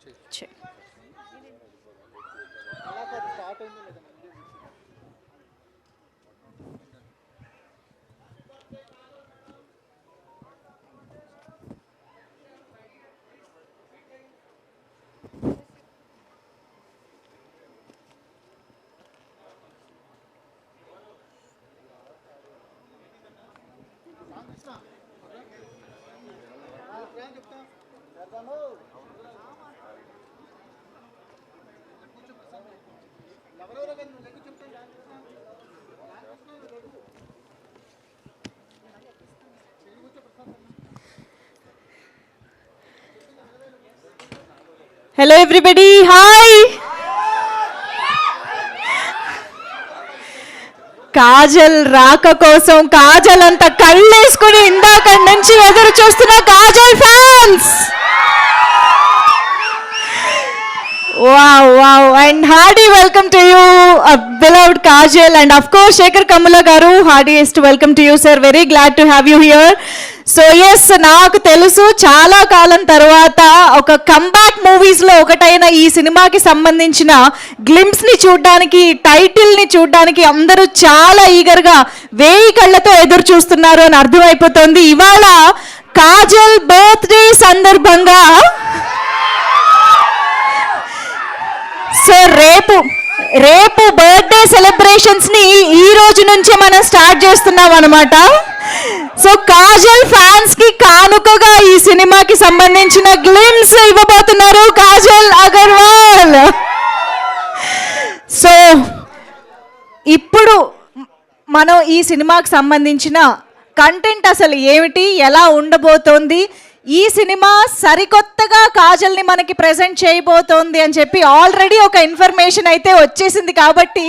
చెయ్. Hello everybody, hi. Kajal రాక కోసం కాజల్ అంత కళ్ళేసుకుని ఇందాక నుంచి ఎదురు చూస్తున్న Kajal fans. Wow, wow, and hearty welcome to you, beloved Kajal, and of course Shekhar Kammula garu, heartiest welcome to you, sir. Very glad to have you here. So yes, నాకు తెలుసు చాలా కాలం తర్వాత ఒక కంబ్యాక్ మూవీస్లో ఒకటైన ఈ సినిమాకి సంబంధించిన గ్లింప్స్ని చూడడానికి, టైటిల్ని చూడడానికి అందరూ చాలా ఈగర్గా వేయి కళ్ళతో ఎదురు చూస్తున్నారు అని అర్థమైపోతుంది. ఇవాళ కాజల్ బర్త్డే సందర్భంగా సో రేపు బర్త్డే సెలబ్రేషన్స్ని ఈ రోజు నుంచే మనం స్టార్ట్ చేస్తున్నాం అనమాట. సో కాజల్ ఫ్యాన్స్ కి కానుకగా ఈ సినిమాకి సంబంధించిన గ్లిమ్స్ ఇవ్వబోతున్నారు కాజల్ అగర్వాల్. సో ఇప్పుడు మనం ఈ సినిమాకి సంబంధించిన కంటెంట్ అసలు ఏమిటి, ఎలా ఉండబోతోంది, ఈ సినిమా సరికొత్తగా కాజల్ని మనకి ప్రజెంట్ చేయబోతోంది అని చెప్పి ఆల్రెడీ ఒక ఇన్ఫర్మేషన్ అయితే వచ్చేసింది. కాబట్టి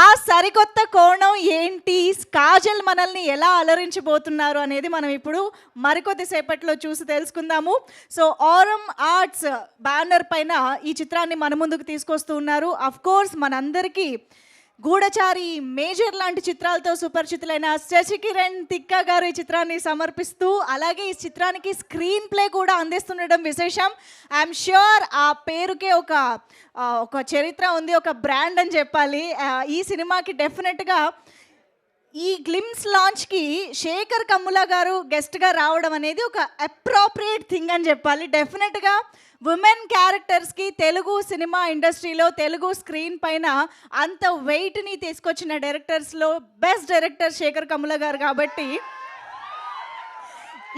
ఆ సరికొత్త కోణం ఏంటి, కాజల్ మనల్ని ఎలా అలరించబోతున్నారు అనేది మనం ఇప్పుడు మరికొద్దిసేపట్లో చూసి తెలుసుకుందాము. సో ఆరం ఆర్ట్స్ బ్యానర్ పైన ఈ చిత్రాన్ని మన ముందుకు తీసుకొస్తూ ఉన్నారు. అఫ్ కోర్స్ మనందరికీ గూఢచారి, మేజర్ లాంటి చిత్రాలతో సుపరిచితులైన శశికిరణ్ తిక్క గారు ఈ చిత్రాన్ని సమర్పిస్తూ, అలాగే ఈ చిత్రానికి స్క్రీన్ ప్లే కూడా అందిస్తుండడం విశేషం. ఐఎమ్ ష్యూర్ ఆ పేరుకే ఒక చరిత్ర ఉంది, ఒక బ్రాండ్ అని చెప్పాలి. ఈ సినిమాకి డెఫినెట్గా ఈ గ్లిమ్స్ లాంచ్కి శేఖర్ కమ్ముల గారు గెస్ట్గా రావడం అనేది ఒక అప్రోప్రియేట్ థింగ్ అని చెప్పాలి. డెఫినెట్గా ఉమెన్ క్యారెక్టర్స్కి తెలుగు సినిమా ఇండస్ట్రీలో, తెలుగు స్క్రీన్ పైన అంత వెయిట్ని తీసుకొచ్చిన డైరెక్టర్స్లో బెస్ట్ డైరెక్టర్ శేఖర్ కమ్ముల గారు. కాబట్టి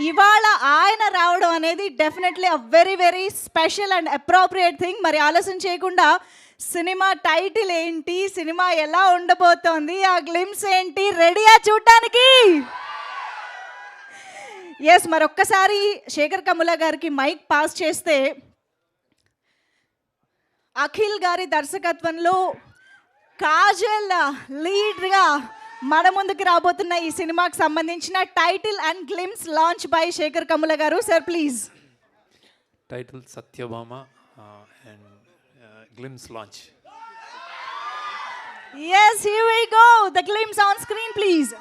ఇవాళ ఆయన రావడం అనేది definitely a very very special and appropriate thing. మరి ఆలస్యం చేయకుండా సినిమా టైటిల్ ఏంటి, సినిమా ఎలా ఉండబోతోంది, ఆ గ్లిమ్స్ ఏంటి, రెడీయా చూడ్డానికి? ఎస్, మరొక్కసారి శేఖర్ కమ్ముల గారికి మైక్ పాస్ చేస్తే అఖిల్ గారి దర్శకత్వంలో కాజల్ లీడ్గా మన ముందుకు రాబోతున్న ఈ సినిమాకి సంబంధించిన title and glimpse launch by Shekhar Kammula గారు. Sir please. Title Satyabhama and glimpse launch. Yes, here we go. The glimpse on screen, please.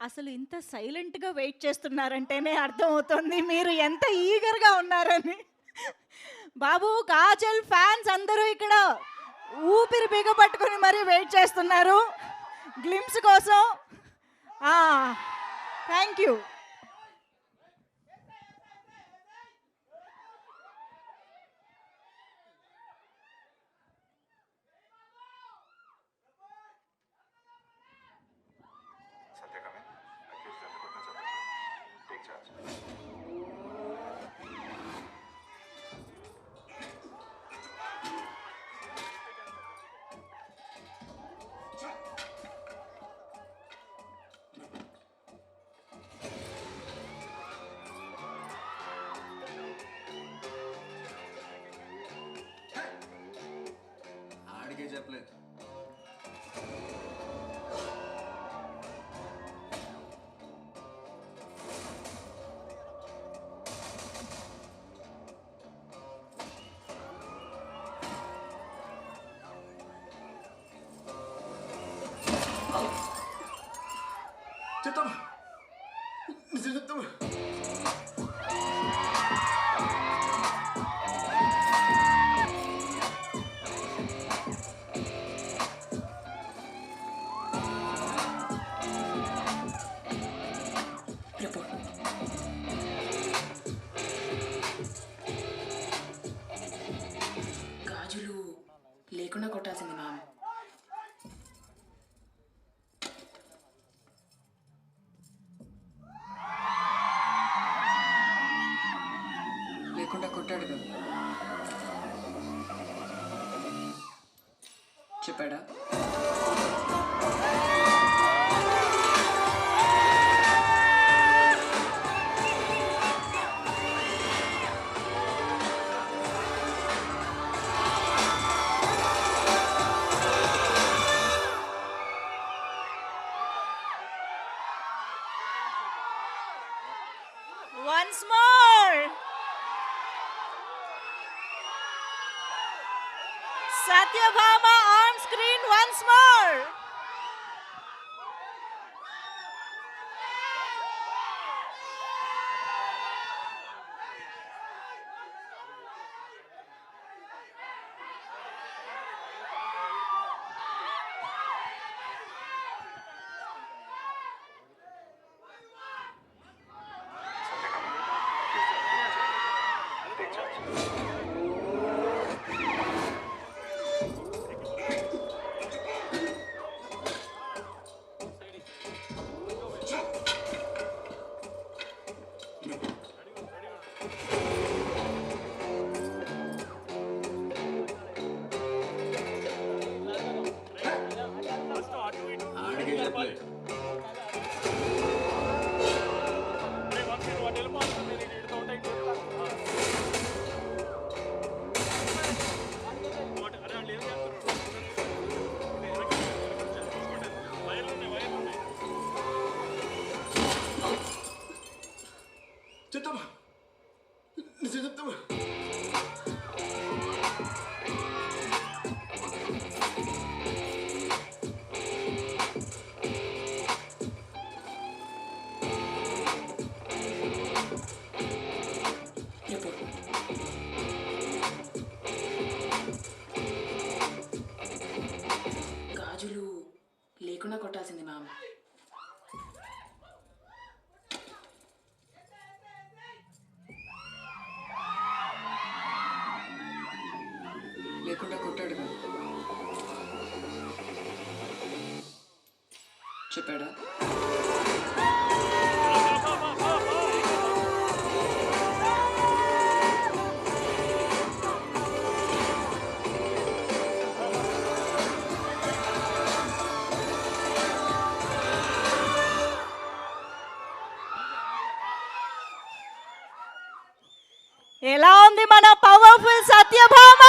అసలు ఇంత సైలెంట్గా వెయిట్ చేస్తున్నారంటేనే అర్థమవుతుంది మీరు ఎంత ఈగర్గా ఉన్నారని. బాబు కాజల్ ఫ్యాన్స్ అందరూ ఇక్కడ ఊపిరి బిగపట్టుకుని మరీ వెయిట్ చేస్తున్నారు గ్లిమ్స్ కోసం. Thank you. ఆడికే చెప్పలేదు. చెప్తామా నిజం చెప్తామా. గాజులు లేకుండా కొట్టాల్సింది మామ. లేకుండా కొట్టాడు కదా, చెప్పాడా? Once more. Satyabhama on screen once more. ఆడికే చెప్పలేదు. చెప్తామా నిజం చెప్తామా. చెప్పు. గాజులు లేకుండా కొట్టాల్సింది మామ. లేకుండా కొట్టాడు కదా, చెప్పాడా? ఎలా ఉంది మన పవర్ఫుల్ సత్యభామ?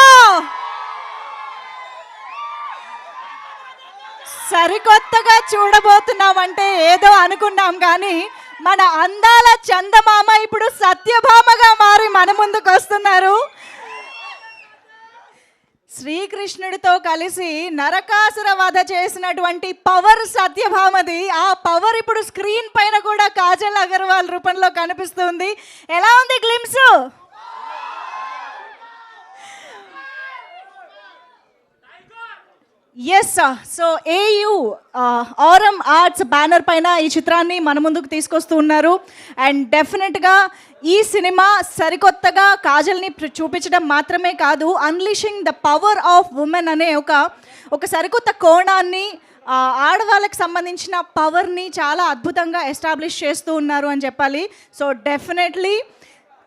సరికొత్తగా చూడబోతున్నామంటే ఏదో అనుకున్నాం కానీ మన అందాల చందమామ ఇప్పుడు సత్యభామగా మారి మన ముందుకు వస్తున్నారు. శ్రీకృష్ణుడితో కలిసి నరకాసుర వధ చేసినటువంటి పవర్ సత్యభామది. ఆ పవర్ ఇప్పుడు స్క్రీన్ పైన కూడా కాజల్ అగర్వాల్ రూపంలో కనిపిస్తుంది. ఎలా ఉంది glimpse? Yes, so Aurum arts banner పైన ఈ చిత్రాన్ని మన ముందుకు తీసుకొస్తూ ఉన్నారు. అండ్ డెఫినెట్గా ఈ సినిమా సరికొత్తగా కాజల్ని చూపించడం మాత్రమే కాదు, unleashing the power of women అనే ఒక సరికొత్త కోణాన్ని, ఆడవాళ్ళకి సంబంధించిన పవర్ని చాలా అద్భుతంగా ఎస్టాబ్లిష్ చేస్తూ ఉన్నారు అని చెప్పాలి. సో డెఫినెట్లీ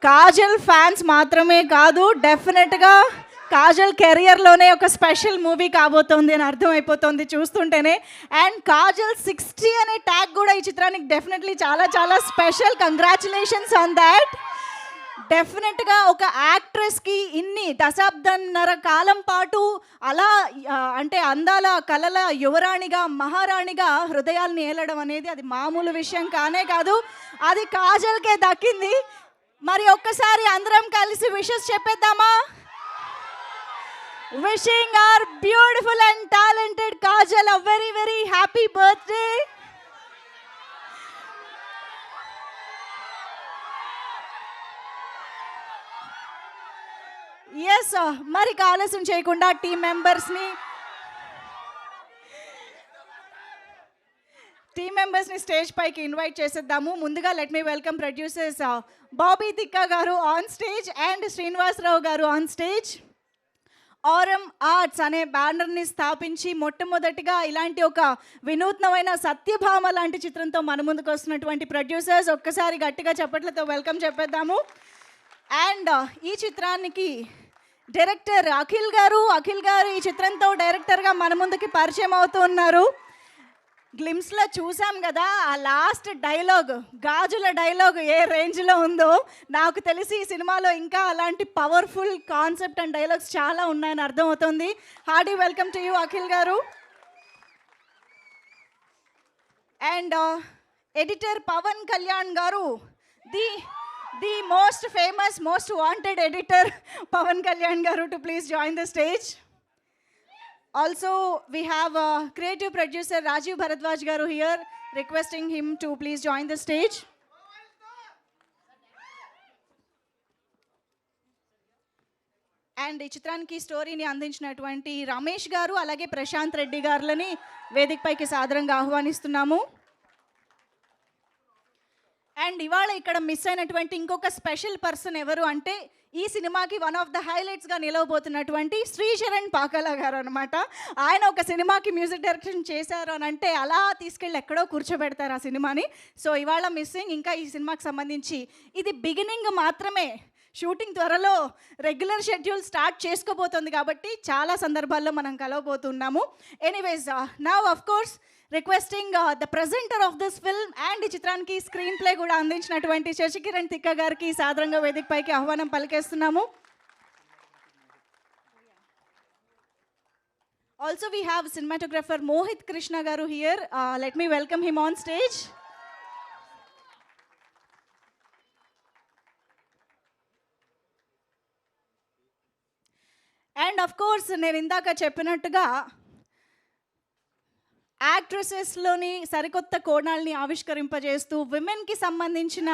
కాజల్ ఫ్యాన్స్ మాత్రమే కాదు, డెఫినెట్గా కాజల్ కెరియర్లోనే ఒక స్పెషల్ మూవీ కాబోతోంది అని అర్థమైపోతుంది చూస్తుంటేనే. అండ్ కాజల్ 60 అనే ట్యాగ్ కూడా ఈ చిత్రానికి డెఫినెట్లీ చాలా చాలా స్పెషల్. Congratulations on that. డెఫినెట్గా ఒక యాక్ట్రెస్కి ఇన్ని దశాబ్దన్నర కాలం పాటు అలా అంటే అందాల కళల యువరాణిగా, మహారాణిగా హృదయాల్ని ఏలడం అనేది అది మామూలు విషయం కానే కాదు. అది కాజల్కే దక్కింది. మరి ఒక్కసారి అందరం కలిసి wishes చెప్పేద్దామా? Wishing our beautiful and talented Kajal a very very happy birthday. Yes, మరి ఆలస్యం చేయకుండా టీమ్ మెంబర్స్ని స్టేజ్ పైకి ఇన్వైట్ చేసేద్దాము. ముందుగా let me welcome producers Bobby Tikka గారు ఆన్ స్టేజ్ అండ్ శ్రీనివాసరావు గారు ఆన్ స్టేజ్. ఆరం ఆర్ట్స్ అనే బ్యానర్ని స్థాపించి మొట్టమొదటిగా ఇలాంటి ఒక వినూత్నమైన సత్యభామ లాంటి చిత్రంతో మన ముందుకు వస్తున్నటువంటి ప్రొడ్యూసర్స్, ఒక్కసారి గట్టిగా చప్పట్లతో వెల్కమ్ చెప్పేద్దాము. అండ్ ఈ చిత్రానికి డైరెక్టర్ అఖిల్ గారు ఈ చిత్రంతో డైరెక్టర్గా మన ముందుకి పరిచయం అవుతూ ఉన్నారు. గ్లిమ్స్లో చూసాం కదా, ఆ లాస్ట్ డైలాగ్, గాజుల డైలాగ్ ఏ రేంజ్లో ఉందో. నాకు తెలిసి ఈ సినిమాలో ఇంకా అలాంటి పవర్ఫుల్ కాన్సెప్ట్ అండ్ డైలాగ్స్ చాలా ఉన్నాయని అర్థమవుతుంది. Hearty welcome to you Akhil గారు. అండ్ ఎడిటర్ పవన్ కళ్యాణ్ గారు, the most famous, most wanted editor Pavan Kalyan గారు to please join the stage. Also, we have creative producer Rajiv Bharadwaj garu here, requesting him to please join the stage. And ఈ చిత్రానికి స్టోరీని అందించినటువంటి రమేష్ గారు అలాగే ప్రశాంత్ రెడ్డి గారులని వేదికపైకి సాదరంగా ఆహ్వానిస్తున్నాము. అండ్ ఇవాళ ఇక్కడ మిస్ అయినటువంటి ఇంకొక స్పెషల్ పర్సన్ ఎవరు అంటే, ఈ సినిమాకి వన్ ఆఫ్ ద హైలైట్స్గా నిలవబోతున్నటువంటి శ్రీశరణ్ పాకాల గారు అనమాట. ఆయన ఒక సినిమాకి మ్యూజిక్ డైరెక్షన్ చేశారు అని అంటే అలా తీసుకెళ్ళి ఎక్కడో కూర్చోబెడతారు ఆ సినిమాని. సో ఇవాళ మిస్సింగ్. ఇంకా ఈ సినిమాకి సంబంధించి ఇది బిగినింగ్ మాత్రమే, షూటింగ్ త్వరలో రెగ్యులర్ షెడ్యూల్ స్టార్ట్ చేసుకోబోతుంది కాబట్టి చాలా సందర్భాల్లో మనం కలవబోతున్నాము. Anyways, now of course requesting the presenter of this film and ఈ చిత్రానికి స్క్రీన్ ప్లే కూడా అందించినటువంటి శశికిరణ్ తిక్క గారికి సాదరంగా వేదికపైకి ఆహ్వానం పలికేస్తున్నాము. Also we have cinematographer Mohit Krishna గారు here. Let me welcome him on stage. And of course నేను ఇందాక చెప్పినట్టుగా యాక్ట్రెసెస్లోని సరికొత్త కోణాలని ఆవిష్కరింపజేస్తూ విమెన్కి సంబంధించిన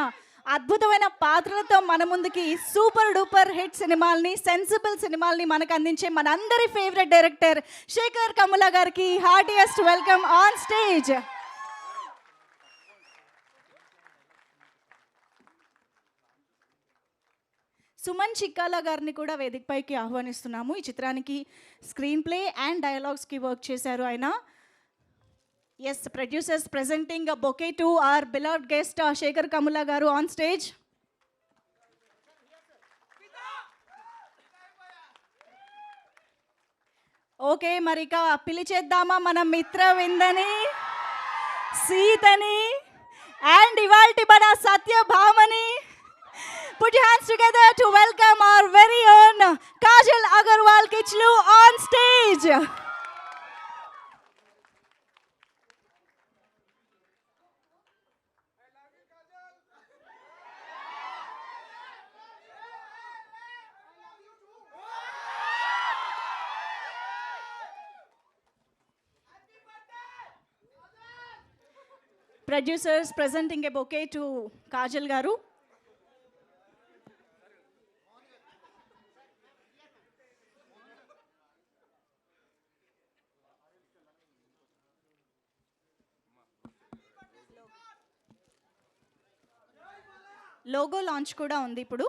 అద్భుతమైన పాత్రలతో మన ముందుకి సూపర్ డూపర్ హిట్ సినిమాల్ని, సెన్సిబుల్ సినిమాల్ని మనకు అందించే మనందరి ఫేవరెట్ డైరెక్టర్ శేఖర్ కమ్ముల గారికి heartiest welcome on stage. Suman Chikkala గారిని కూడా వేదికపైకి ఆహ్వానిస్తున్నాము. ఈ చిత్రానికి స్క్రీన్ ప్లే అండ్ డైలాగ్స్కి వర్క్ చేశారు ఆయన. Yes, producers presenting a bouquet to our beloved guest Shekhar Kamula garu on stage. Okay, marika pilicheddama mana mitra vindani, Seetani and ivalti mana Satya Bhamani. Put your hands together to welcome our very own Kajal Agarwal Kichlu on stage. Producers presenting a bouquet to Kajal గారు. Logo launch కూడా ఉంది ఇప్పుడు.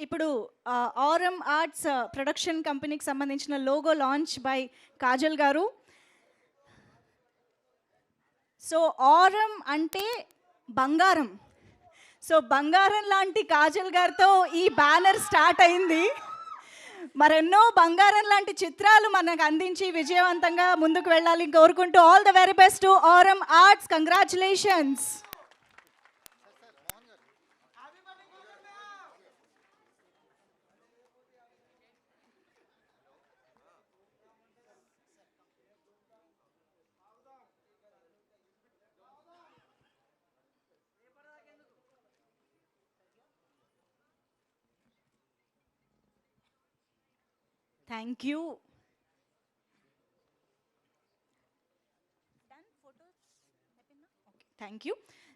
ఇప్పుడు RM arts production కంపెనీకి సంబంధించిన logo launch by Kajal గారు. So RM అంటే బంగారం. సో బంగారం లాంటి కాజల్ గారితో ఈ బ్యానర్ స్టార్ట్ అయింది. మరెన్నో బంగారం లాంటి చిత్రాలు మనకు అందించి విజయవంతంగా ముందుకు వెళ్ళాలి కోరుకుంటూ all the very best to RM arts. Congratulations. Thank you. Thank you.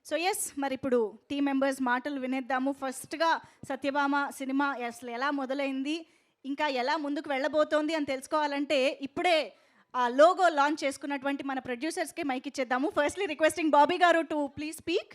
So yes, మరి ఇప్పుడు టీమ్ మెంబర్స్ మాటలు వినేద్దాము. ఫస్ట్గా సత్యభామ సినిమా అసలు ఎలా మొదలైంది, ఇంకా ఎలా ముందుకు వెళ్ళబోతోంది అని తెలుసుకోవాలంటే ఇప్పుడే ఆ లోగో లాంచ్ చేసుకున్నటువంటి మన ప్రొడ్యూసర్స్కి మైక్ ఇచ్చేద్దాము. ఫస్ట్లీ రిక్వెస్టింగ్ బాబీ గారు to please speak.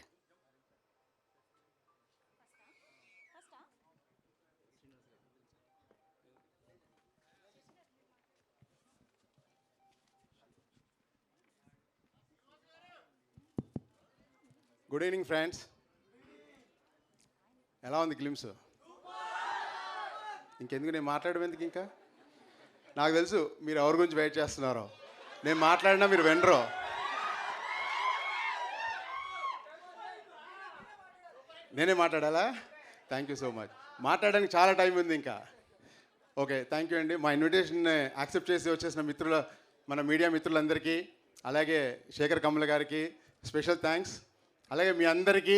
Good evening friends. ఎలా ఉంది గ్లిమ్స్? ఇంకెందుకు నేను మాట్లాడడం ఎందుకు? ఇంకా నాకు తెలుసు మీరు ఎవరి గురించి వెయిట్ చేస్తున్నారో. నేను మాట్లాడినా మీరు వినరో. నేనే మాట్లాడాలా? Thank you so much. మాట్లాడడానికి చాలా టైం ఉంది ఇంకా. ఓకే, థ్యాంక్ యూ అండి. మా ఇన్విటేషన్ యాక్సెప్ట్ చేసి వచ్చేసిన మన మీడియా మిత్రులందరికీ, అలాగే శేఖర్ కమల గారికి స్పెషల్ థ్యాంక్స్. అలాగే మీ అందరికీ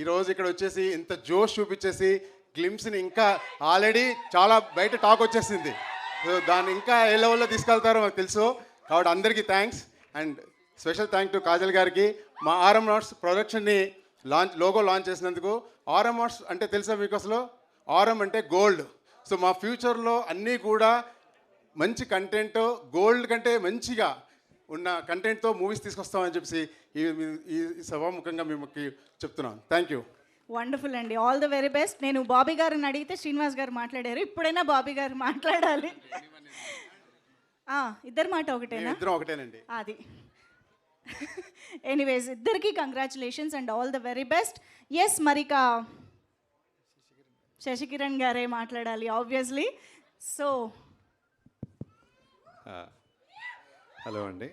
ఈరోజు ఇక్కడ వచ్చేసి ఇంత జోష్ చూపించేసి గ్లిమ్స్ని ఇంకా ఆల్రెడీ చాలా బయట టాక్ వచ్చేసింది. సో దాన్ని ఇంకా ఏ లెవెల్లో తీసుకెళ్తారో మాకు తెలుసు. కాబట్టి అందరికీ thanks. And special thank to Kajal గారికి మా ఆర్ఎం ఆర్ట్స్ ప్రొడక్షన్ని లోగో లాంచ్ చేసినందుకు. ఆర్ఎం ఆర్ట్స్ అంటే తెలుసా మీకు? అసలు ఆర్ఎం అంటే గోల్డ్. సో మా ఫ్యూచర్లో అన్నీ కూడా మంచి కంటెంట్, గోల్డ్ కంటే మంచిగా ఉన్న కంటెంట్తో మూవీస్ తీసుకొస్తామని చెప్పి ఈ సభాముఖంగా మిమ్మల్ని చెప్తున్నాను. Thank you. వండర్ఫుల్ అండి, ఆల్ ద వెరీ బెస్ట్. నేను బాబీ గారిని అడిగితే శ్రీనివాస్ గారు మాట్లాడారు, ఇప్పుడైనా బాబీ గారు మాట్లాడాలి. ఇద్దరు మాట ఒకటేనా? ఇద్దరం ఒకటేనండి. అది ఎనీవేస్, ఇద్దరికి congratulations and all the very best. Yes, మరిక శశికిరణ్ గారే మాట్లాడాలి ఆబ్వియస్లీ. సో హలో అండి.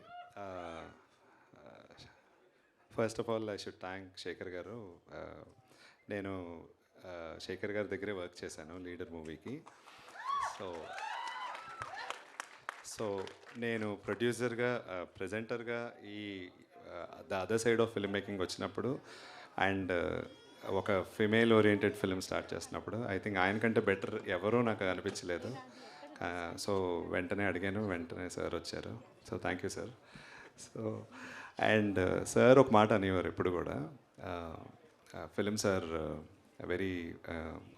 First of all I should thank Sekhar garu. నేను శేఖర్ గారి దగ్గరే వర్క్ చేశాను లీడర్ మూవీకి. సో నేను ప్రొడ్యూసర్గా, ప్రెజెంటర్గా ఈ the other side of film making వచ్చినప్పుడు అండ్ ఒక ఫిమేల్ ఓరియంటెడ్ ఫిల్మ్ స్టార్ట్ చేసినప్పుడు ఐ థింక్ ఆయన కంటే బెటర్ ఎవరూ నాకు అనిపించలేదు. సో వెంటనే అడిగాను, వెంటనే సార్ వచ్చారు. So thank you sir. So and sir ఒక మాట అనేవారు ఎప్పుడు కూడా, films are very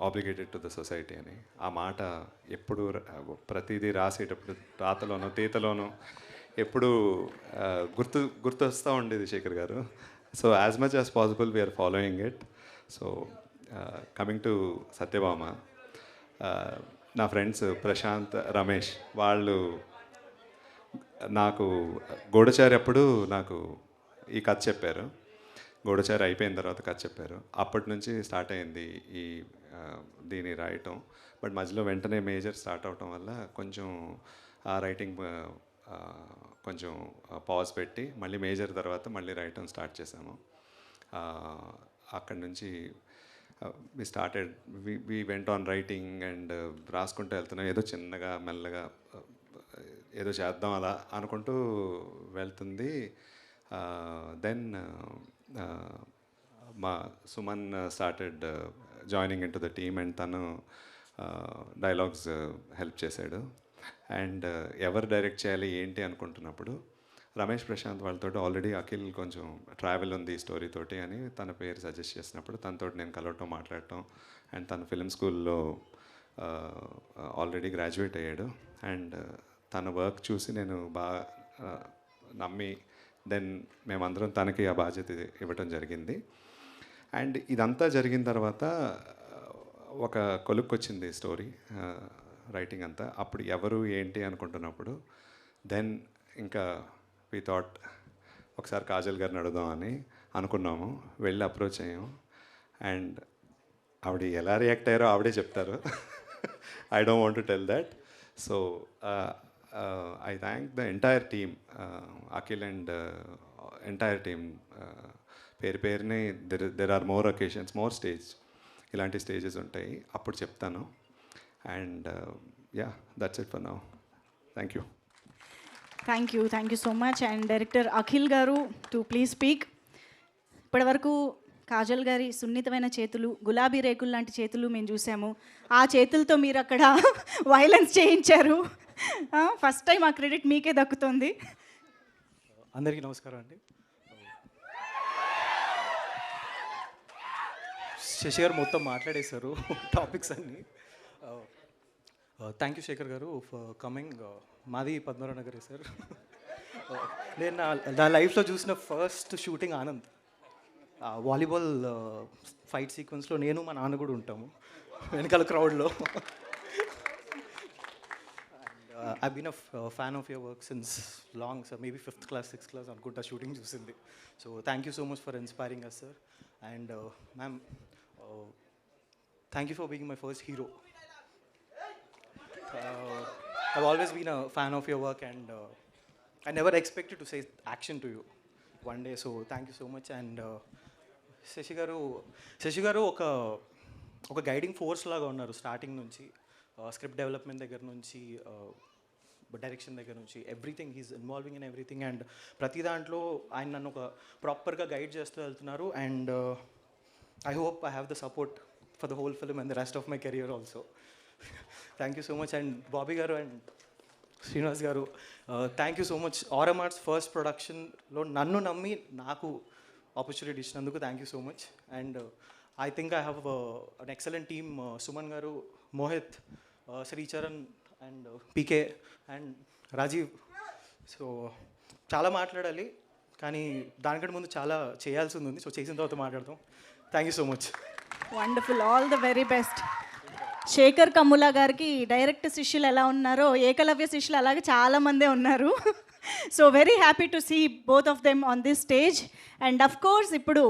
obligated to the society అని. ఆ మాట ఎప్పుడు ప్రతిదీ రాసేటప్పుడు రాతలోనో తీతలోనో ఎప్పుడు గుర్తొస్తూ ఉండేది Sekhar garu. So as much as possible we are following it. So coming to Satyabhama, నా ఫ్రెండ్స్ ప్రశాంత్, రమేష్ వాళ్ళు నాకు గూఢచారి అప్పుడు నాకు ఈ కథ చెప్పారు. గూఢచారి అయిపోయిన తర్వాత కథ చెప్పారు. అప్పటి నుంచి స్టార్ట్ అయింది ఈ దీన్ని రాయటం. బట్ మధ్యలో వెంటనే మేజర్ స్టార్ట్ అవటం వల్ల కొంచెం ఆ రైటింగ్ కొంచెం పాజ్ పెట్టి మళ్ళీ మేజర్ తర్వాత మళ్ళీ రాయటం స్టార్ట్ చేసాము. అక్కడి నుంచి we started we went on writing and రాసుకుంటూ వెళ్తున్నాం. ఏదో చిన్నగా మెల్లగా ఏదో చేద్దాం అలా అనుకుంటూ వెళ్తుంది. దెన్ మా Suman started joining in to the team and తను డైలాగ్స్ హెల్ప్ చేశాడు. అండ్ ఎవరు డైరెక్ట్ చేయాలి ఏంటి అనుకుంటున్నప్పుడు రమేష్ ప్రశాంత్ వాళ్ళతో ఆల్రెడీ అఖిల్ కొంచెం ట్రావెల్ ఉంది ఈ స్టోరీ తోటి అని తన పేరు సజెస్ట్ చేసినప్పుడు తనతో నేను కలవటం మాట్లాడటం. అండ్ తను ఫిల్మ్ స్కూల్లో ఆల్రెడీ గ్రాడ్యుయేట్ అయ్యాడు. అండ్ తన వర్క్ చూసి నేను బాగా నమ్మి దెన్ మేమందరం తనకి ఆ బాధ్యత ఇవ్వటం జరిగింది. అండ్ ఇదంతా జరిగిన తర్వాత ఒక కొలుక్కొచ్చింది స్టోరీ రైటింగ్ అంతా. అప్పుడు ఎవరు ఏంటి అనుకుంటున్నప్పుడు దెన్ ఇంకా వి థాట్ ఒకసారి కాజల్ గారిని అడుగుదాం అని అనుకున్నాము. వెళ్ళి అప్రోచ్ అయ్యాము. అండ్ ఆవిడ ఎలా రియాక్ట్ అయ్యారో ఆవిడే చెప్తారు. I don't want to tell that. So I thank the entire team, Akhil and entire team. పేరునే there are more occasions, more stage. ఇలాంటి స్టేజెస్ ఉంటాయి, అప్పుడు చెప్తాను. And yeah that's it for now. Thank you. Thank you so much. And director Akhil గారు to please speak. ఇప్పటివరకు కాజల్ గారి సున్నితమైన చేతులు, గులాబీ రేకులు లాంటి చేతులు మేము చూసాము. ఆ చేతులతో మీరు అక్కడ వైలెన్స్ చేయించారు. ఫస్ట్ టైం ఆ క్రెడిట్ మీకే దక్కుతుంది. అందరికీ నమస్కారం అండి. శశి గారు మొత్తం మాట్లాడేశారు టాపిక్స్ అన్నీ. థ్యాంక్ యూ శేఖర్ గారు ఫర్ కమింగ్. మాది పద్మనాభ నగరే సార్. నేను నా లైఫ్లో చూసిన first shooting Anand. Volleyball fight సీక్వెన్స్లో నేను మా నాన్న కూడా ఉంటాము వెనకాల క్రౌడ్లో. I've been a fan of your work since long, sir. Maybe 5th class, 6th class అనుకుంటా షూటింగ్ చూసింది. So thank you so much for inspiring us, sir. And ma'am, thank you for being my first hero. I've always been a fan of your work and I never expected to say action to you one day. So thank you so much. And Shashi garu ఒక guiding force లాగా ఉన్నారు starting నుంచి. Script development దగ్గర నుంచి, direction దగ్గర నుంచి, everything he's involving in everything. And ప్రతి దాంట్లో ఆయన నన్ను ఒక ప్రాపర్గా గైడ్ చేస్తూ వెళ్తున్నారు. And I hope I have the support for the whole film and the rest of my career also. Thank you so much. And Bobby గారు అండ్ శ్రీనివాస్ గారు, thank you so much. Aurum arts first ప్రొడక్షన్లో నన్ను నమ్మి నాకు opportunity ఇచ్చినందుకు thank you so much. And I think I have an excellent team. Suman గారు, Mohit, Sricharan and PK and Rajeev. So చాలా మాట్లాడాలి కానీ దానికంటే ముందు చాలా చేయాల్సింది ఉంది. సో చేసిన తర్వాత మాట్లాడతాం. Thank you so much. Wonderful, all the very best. Sekhar Kammula గారికి డైరెక్ట్ శిష్యులు ఎలా ఉన్నారో ఏకలవ్య శిష్యులు అలాగే చాలామందే ఉన్నారు. So very happy to see both of them on this stage. And of course ఇప్పుడు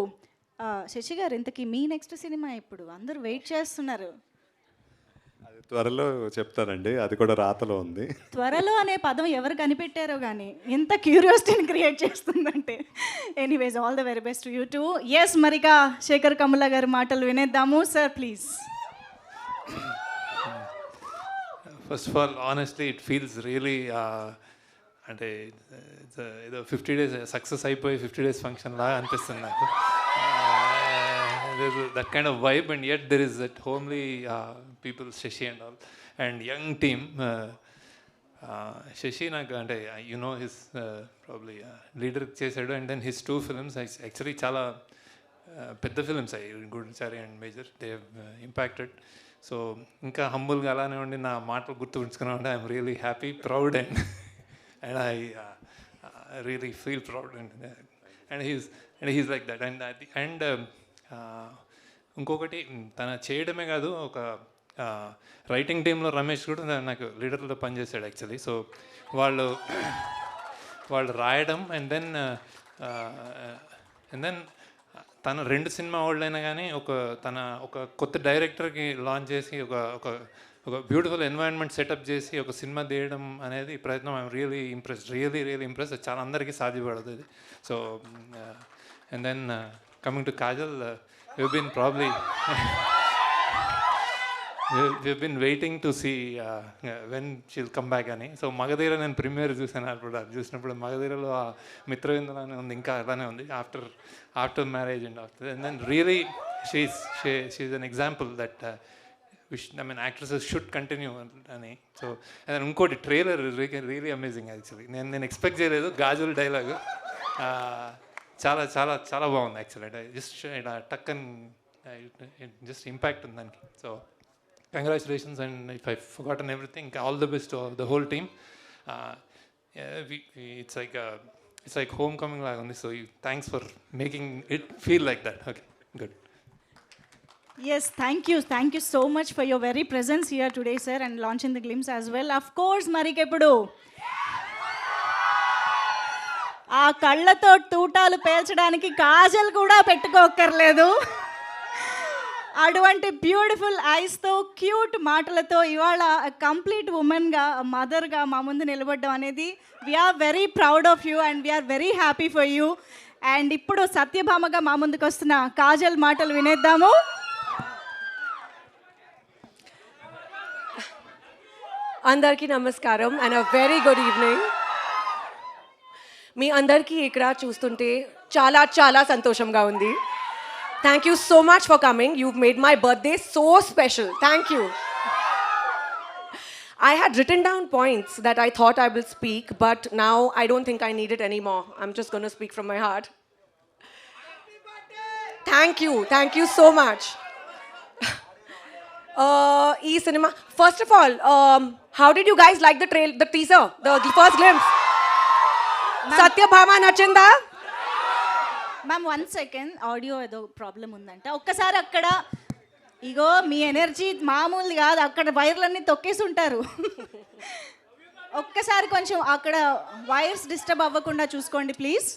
శశి గారు, ఇంతకీ మీ నెక్స్ట్ సినిమా ఇప్పుడు అందరూ వెయిట్ చేస్తున్నారు. అది త్వరలో చెప్తానండి, అది కూడా రాతలో ఉంది. త్వరలో అనే పదం ఎవరు కనిపెట్టారో కానీ ఇంత క్యూరియాసిటీని క్రియేట్ చేస్తుందంటే. Anyways, all the very best you too. Yes, మరిగా శేఖర్ కమ్ముల గారి మాటలు వినేద్దాము. Sir please. First of all honestly it feels really అంటే ఏదో 50 days సక్సెస్ అయిపోయి 50 days ఫంక్షన్ లాగా అనిపిస్తుంది నాకు. That kind of vibe and yet there is that homely people, Sashi and all and young team. Sashi నాకు అంటే you know his probably leader చేశాడు. And then his 2 films actually చాలా పెద్ద ఫిల్మ్స్ అయ్యి, Goodachari and Major, they have impacted. So ఇంకా హంబుల్గా అలానే ఉండి నా మాటలు గుర్తు ఉంటే I'm really happy, proud and I really feel proud and he's like that. And ఇంకొకటి తన చేయడమే కాదు, ఒక రైటింగ్ టీంలో రమేష్ కూడా నాకు లీడర్లో పనిచేశాడు యాక్చువల్లీ. సో వాళ్ళు వాళ్ళు రాయడం అండ్ దెన్ తను 2 సినిమా వాళ్ళైనా కానీ ఒక కొత్త డైరెక్టర్కి లాంచ్ చేసి ఒక బ్యూటిఫుల్ ఎన్వైరన్మెంట్ సెటప్ చేసి ఒక సినిమా తీయడం అనేది ప్రయత్నం. I'm really impressed. చాలా అందరికీ సాధ్యపడదు ఇది. So and then coming to Kajal, you been probably we've been waiting to see when she'll come back అని. సో మగధీర నేను ప్రీమియర్ చూసాను. అప్పుడు అది చూసినప్పుడు మగధీరలో ఆ మిత్రవిందులానే ఉంది, ఇంకా అలానే ఉంది after marriage and then really she is an example that actresses should continue అని. సో అండ్ ఇంకోటి ట్రైలర్ రియలీ అమేజింగ్ యాక్చువల్లీ. నేను ఎక్స్పెక్ట్ చేయలేదు గాజుల్ డైలాగ్. చాలా చాలా చాలా బాగుంది యాక్చువల్లీ. జస్ట్ టక్ అండ్ జస్ట్ ఇంపాక్ట్ ఉంది దానికి. So congratulations, and if I've forgotten everything, all the best to the whole team. It's like homecoming lag undi, so thanks for making it feel like that. Okay, good. Yes, thank you so much for your very presence here today, sir, and launching the glimpse as well. Of course, marikepudu ఆ కళ్ళతో తూటాలు పేల్చడానికి కాజల్ కూడా పెట్టుకోక్కర్లేదు. అటువంటి beautiful ఐస్తో cute మాటలతో ఇవాళ complete ఉమెన్గా మదర్గా మా ముందు నిలబడడం అనేది we're very proud of you and we're very happy for you. And ఇప్పుడు సత్యభామగా మా ముందుకు వస్తున్న కాజల్ మాటలు వినేద్దాము. అందరికీ నమస్కారం and a very good evening. మీ అందరికీ ఇక్కడ చూస్తుంటే చాలా చాలా సంతోషంగా ఉంది. Thank you so much for coming. You've made my birthday so special. Thank you. I had written down points that I thought I will speak, but now I don't think I need it anymore. I'm just going to speak from my heart. Thank you so much. Cinema. First of all, how did you guys like the teaser, the first glimpse? Satyabhama nachinda? Ma'am 1 second, audio ఏదో problem ఉందంట. ఒక్కసారి అక్కడ ఇగో మీ energy మామూలు కాదు, అక్కడ వైర్లన్నీ తొక్కేసి ఉంటారు. ఒక్కసారి కొంచెం అక్కడ వైర్స్ డిస్టర్బ్ అవ్వకుండా చూసుకోండి ప్లీజ్.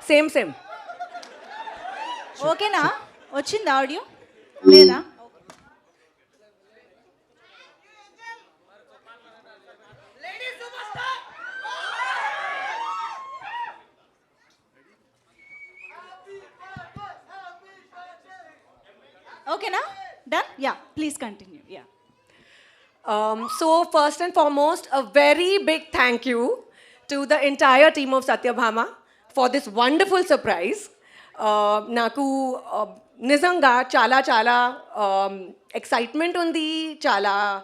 సేమ్ ఓకేనా? వచ్చింది ఆడియో లేదా? ఓకేనా? Done? Yeah, please continue. Yeah. So first and foremost, a very big thank you to the entire team of Satyabhama for this wonderful surprise. Naku nizanga chala excitement undi, chala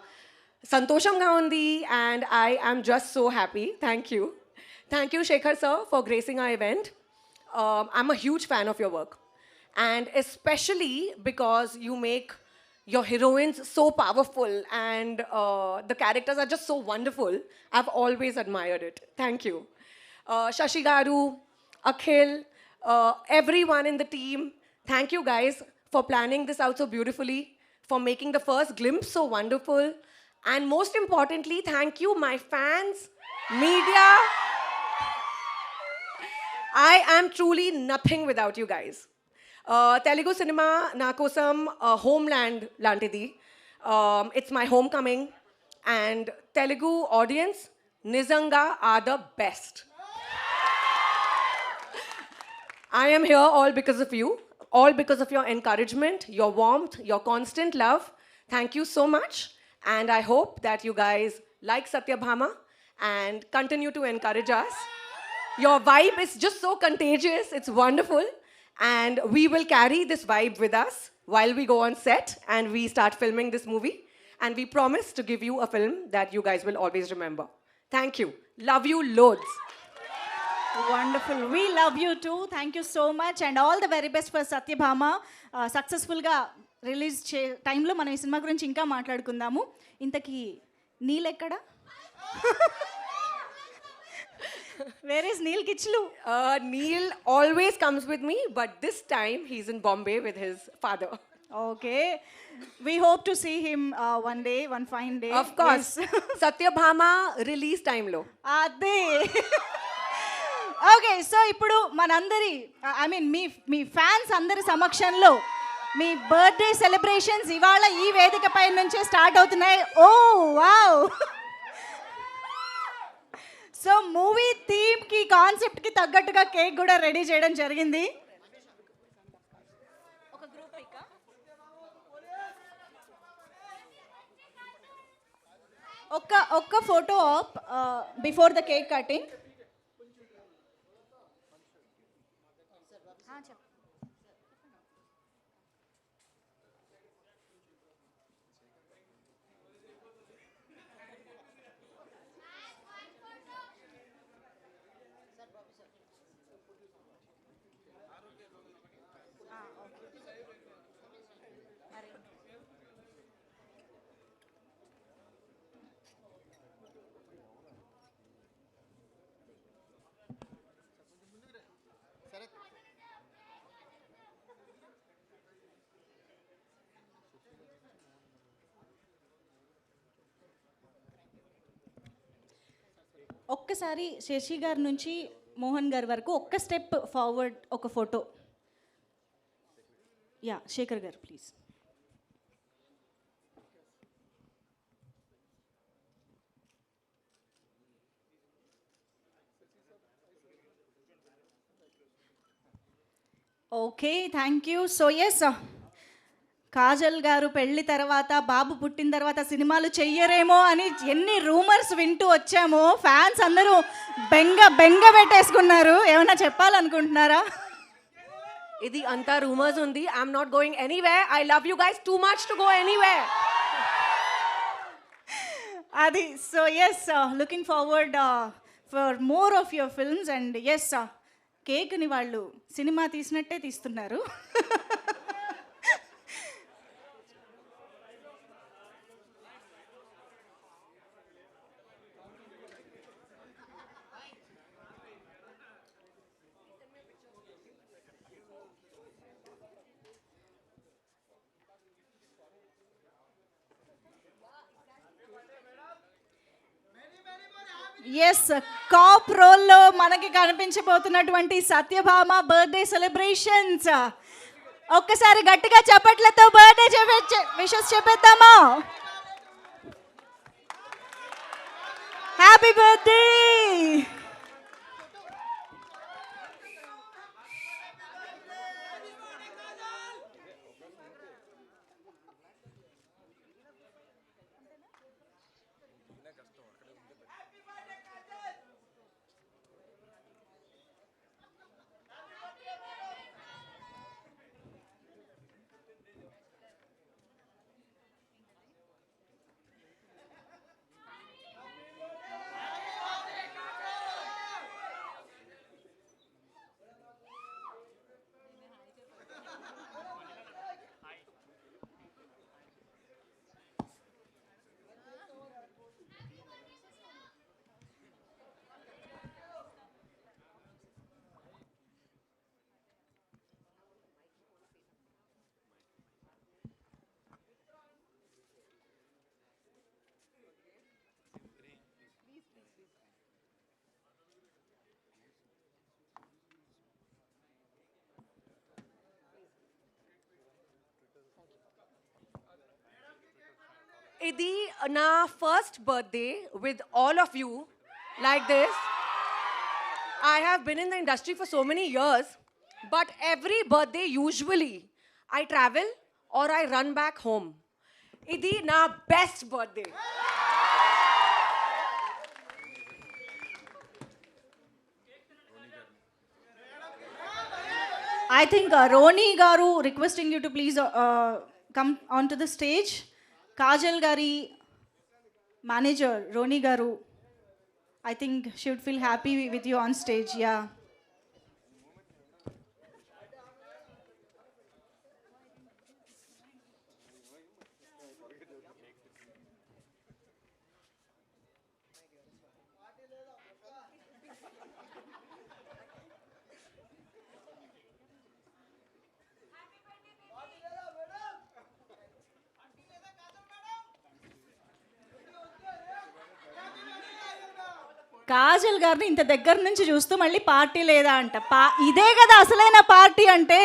santoshamga undi, and I am just so happy. Thank you Shekhar sir for gracing our event. I'm a huge fan of your work, and especially because you make your heroines so powerful and the characters are just so wonderful. I've always admired it. Thank you. Shashi Garu, Akhil, everyone in the team, thank you guys for planning this out so beautifully, for making the first glimpse so wonderful, and most importantly, thank you my fans, media. I am truly nothing without you guys. Telugu cinema na kosam homeland lantidi. It's my homecoming, and Telugu audience nizanga are the best. I am here all because of you, all because of your encouragement, your warmth, your constant love. Thank you so much, and I hope that you guys like Satyabhama and continue to encourage us. Your vibe is just so contagious, it's wonderful, and we will carry this vibe with us while we go on set and we start filming this movie, and we promise to give you a film that you guys will always remember. Thank you. Love you loads. Wonderful. We love you too. Thank you so much, and all the very best for Satyabhama. సక్సెస్ఫుల్గా release టైంలో మనం ఈ cinema గురించి ఇంకా మాట్లాడుకుందాము. ఇంతకీ నీలెక్కడ? Where is Neil Kichlu? Neil always comes with me, but this time he's in Bombay with his father. Okay we hope to see him one day one fine day of course Satyabhama release టైంలో. అదే okay so ఇప్పుడు మనందరి I mean me fans అందరి సమక్షంలో మీ birthday celebrations ఇవాళ ఈ వేదిక పై నుంచే స్టార్ట్ అవుతున్నాయి. ఓ వావ్ సో మూవీ థీమ్కి కాన్సెప్ట్కి తగ్గట్టుగా కేక్ కూడా రెడీ చేయడం జరిగింది. ఒక్క photo of before the cake cutting. ఒక్కసారి శశి గారి నుంచి మోహన్ గారి వరకు ఒక్క స్టెప్ ఫార్వర్డ్ ఒక ఫోటో. యా శేఖర్ గారు please. Okay thank you. So yes Kajal గారు పెళ్లి తర్వాత బాబు పుట్టిన తర్వాత సినిమాలు చెయ్యరేమో అని ఎన్ని రూమర్స్ వింటూ వచ్చామో ఫ్యాన్స్ అందరూ బెంగ పెట్టేసుకున్నారు. ఏమైనా చెప్పాలనుకుంటున్నారా? ఇది అంతా రూమర్స్ ఉంది. I'm not going anywhere. I love you guys too much to go anywhere. అది so yes looking forward for more of your films and yes కేక్ని వాళ్ళు సినిమా తీసినట్టే తీస్తున్నారు. ఎస్ కాప్ రోల్లో మనకి కనిపించబోతున్నటువంటి సత్యభామ బర్త్డే సెలబ్రేషన్స్. ఒక్కసారి గట్టిగా చప్పట్లతో బర్త్డే విషెస్ చెప్పేద్దామా? Happy birthday. ఇది నా first birthday with all of you like this. I have been in the industry for so many years, but every birthday usually I travel or I run back home. Idi na best birthday. I think Roni garu requesting you to please come onto the stage. Kajal gari manager Roni garu, I think she would feel happy with you on stage. Yeah. Kajal గారిని ఇంత దగ్గర నుంచి చూస్తూ మళ్ళీ party లేదా అంట. ఇదే కదా అసలైన పార్టీ అంటే.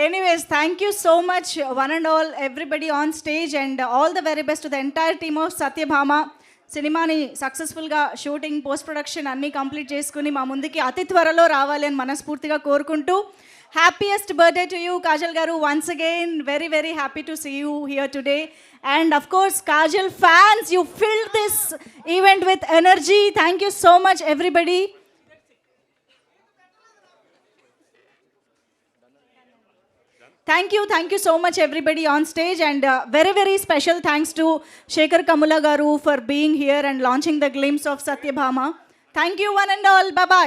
Anyways, thank you so much, one and all, everybody on stage, and all the very best to the entire team of Satyabhama. సినిమాని సక్సెస్ఫుల్గా షూటింగ్, పోస్ట్ ప్రొడక్షన్ అన్నీ కంప్లీట్ చేసుకుని మా ముందుకి అతి త్వరలో రావాలి అని మనస్ఫూర్తిగా కోరుకుంటూ, happiest birthday to you Kajal గారు. Once again very very happy to see you here today. And of course Kajal fans, you filled this event with energy. Thank you so much everybody. Thank you so much everybody on stage, and very very special thanks to Shekhar Kamula garu for being here and launching the glimpse of Satyabhama. Thank you one and all. Bye bye.